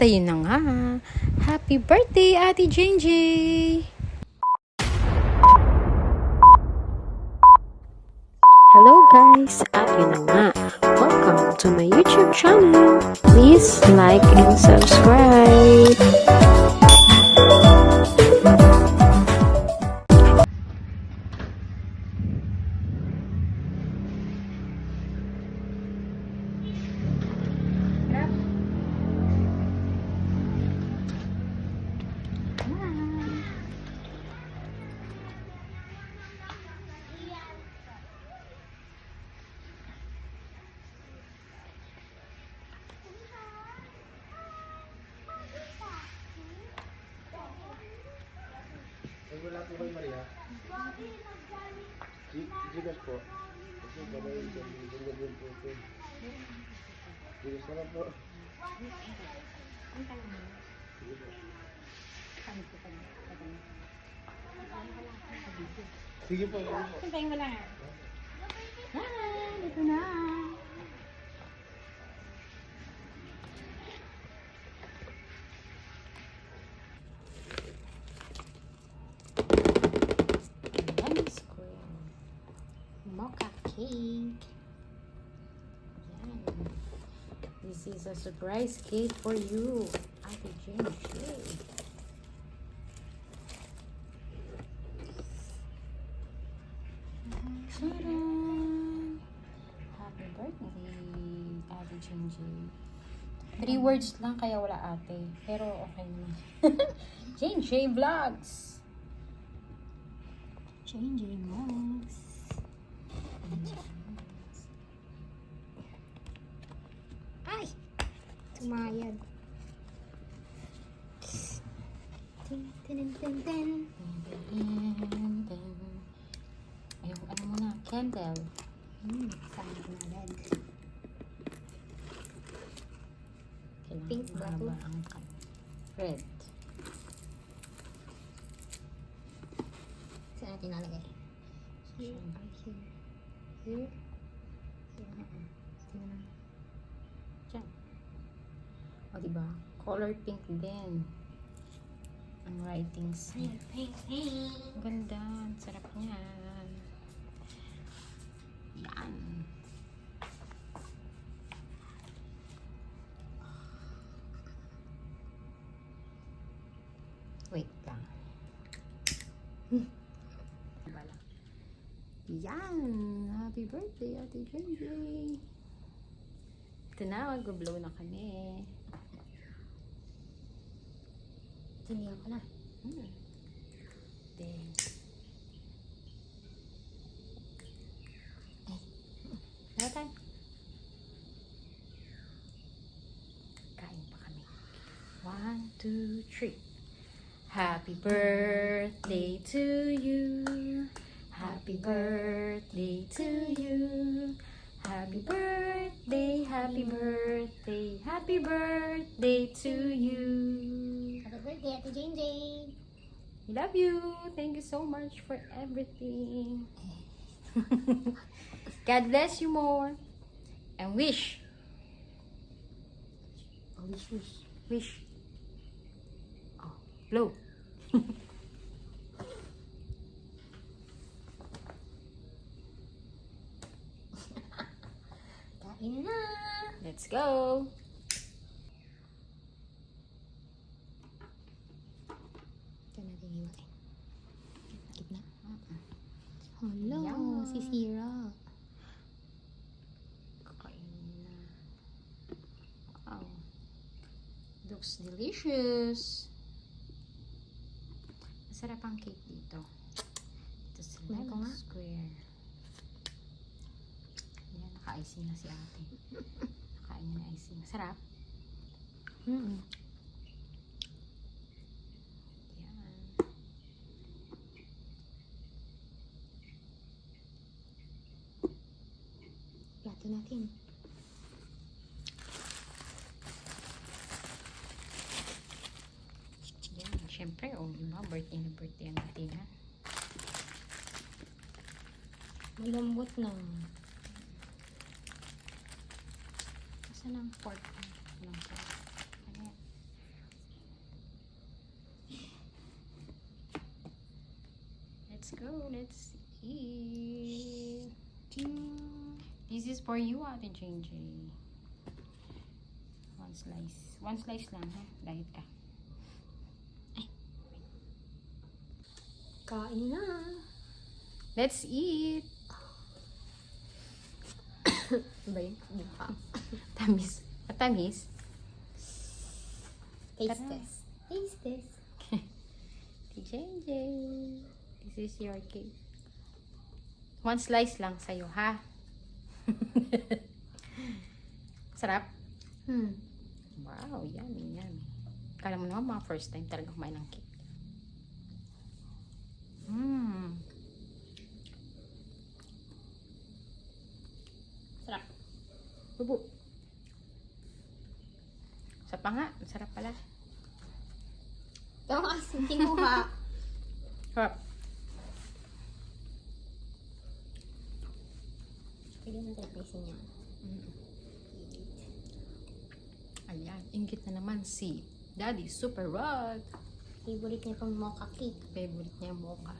ayun na nga. Happy birthday, Ate Jenji! Hello guys! At yun na nga. Welcome to my YouTube channel. Please like and subscribe. Wala po kayo, Maria? Gigas po. Kasi gano'n yung po po. Gigas na lang po. Sige po, sige po. Hintayin mo lang. Hi! Dito na. Lemon square. Mocha cake. Yan. This is a surprise cake for you, Ate Jenji. Tadaan! Happy birthday, Ate Jenji. 3 words lang kaya wala ate. Pero okay naman. Jenji Vlogs. Jenji Vlogs. Ay! Tumayad. Tin, tin, tin, tin. Yung ano muna, candle. Saan ko na red? Kailangan Pink ba to? mahaba ang red. Saan natin nalagay? Here. Here. Diyan. O, diba? Color pink din. Ang writings. Pink, pink, pink. Ang ganda. Ang sarap niyan. Yan. Wait lang. Wala. Yan! Happy birthday, Ate Jenji! Ito na, mag-blow na kami. Sinihan ko na. Then, Nathan. Kain pa kami. 1, 2, 3. Happy birthday to you. Happy birthday to you. Happy birthday, happy birthday, happy birthday to you. Happy birthday, Ate Jenji. Love you. Thank you so much for everything. God bless you more. And wish. Wish, wish. Wish. Oh, blow. Kain na. Let's go. Ito natin hiwain. Gitna. Hello, Yan. sisira. Kakain na. Wow. Looks delicious. Masarap ang cake dito. Ito sa Kumain ko Lemon nga. Square. Yan, naka-icing na si ate. Nakain niya na icing. Masarap. Mm-mm. Yan. Plato natin. Yan. Siyempre, diba? Birthday na birthday ang natin, ha? Malambot na. Saan ang pork? Walang pork. Ano yan? go. Let's eat. This is for you, Ate JJ. One slice. One slice lang, ha? Diet ka. Ay. Kain na. Let's eat. Bay, buka. Tamis. Matamis. Taste test. Taste test. JJ. This is your cake. One slice lang sa'yo, ha? Sarap? Wow, yummy, yummy. Kala mo naman mga first time talaga kumain ng cake. Sarap. Bubo. Sa pa nga, sarap pala. Ito ang asin kinuha. Sarap. Pwede mo tayo niya. Ayan, inggit na naman si Daddy Super Rod. Favorite niya pang mocha cake. Favorite niya mocha.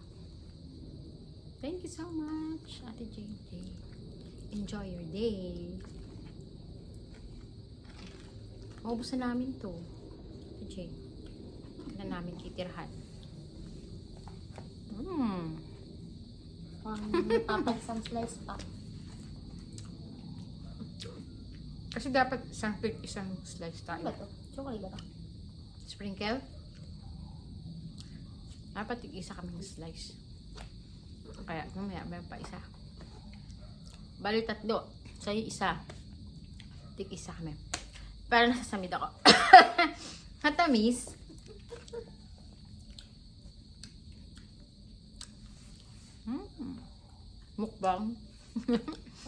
Thank you so much, Ate JJ. Enjoy your day. Maubusan namin to. Ate J. Na namin titirhan. Papagsang slice pa. Kasi dapat isang slice Ano ba tayo. to? Chocolate ba to? Sprinkle. Dapat isa kaming slice. Kaya mamaya may pa isa. Bali tatlo. Sa'yo isa. Isa kami. Para nasasamid ako. Matamis. Mukbang.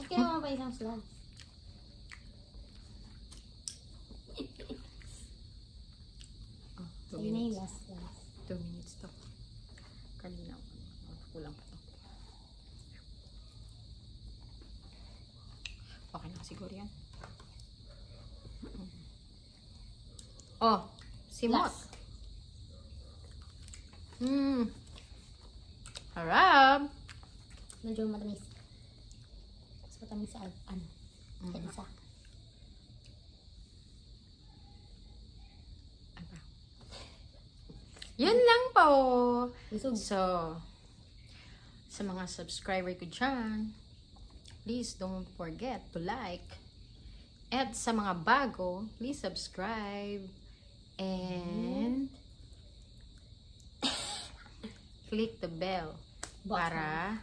Okay naman pa isang slice. Two Ayun na yung minutes. last slice. 2 minutes to. Kanina. Kulang pa to. Okay na siguro yan. Oh, simot. Last. Harap. Medyo matamis. Mas matamis sa ano. Sa isa. Yun lang po. Busog. So, sa mga subscriber ko dyan, please don't forget to like. At sa mga bago, please subscribe. And click the bell para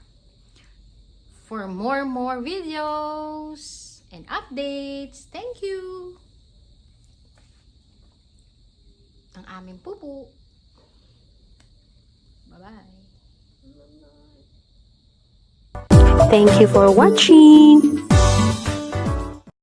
for more videos and updates. Thank you. Ang aming pupu. Bye-bye. Thank you for watching.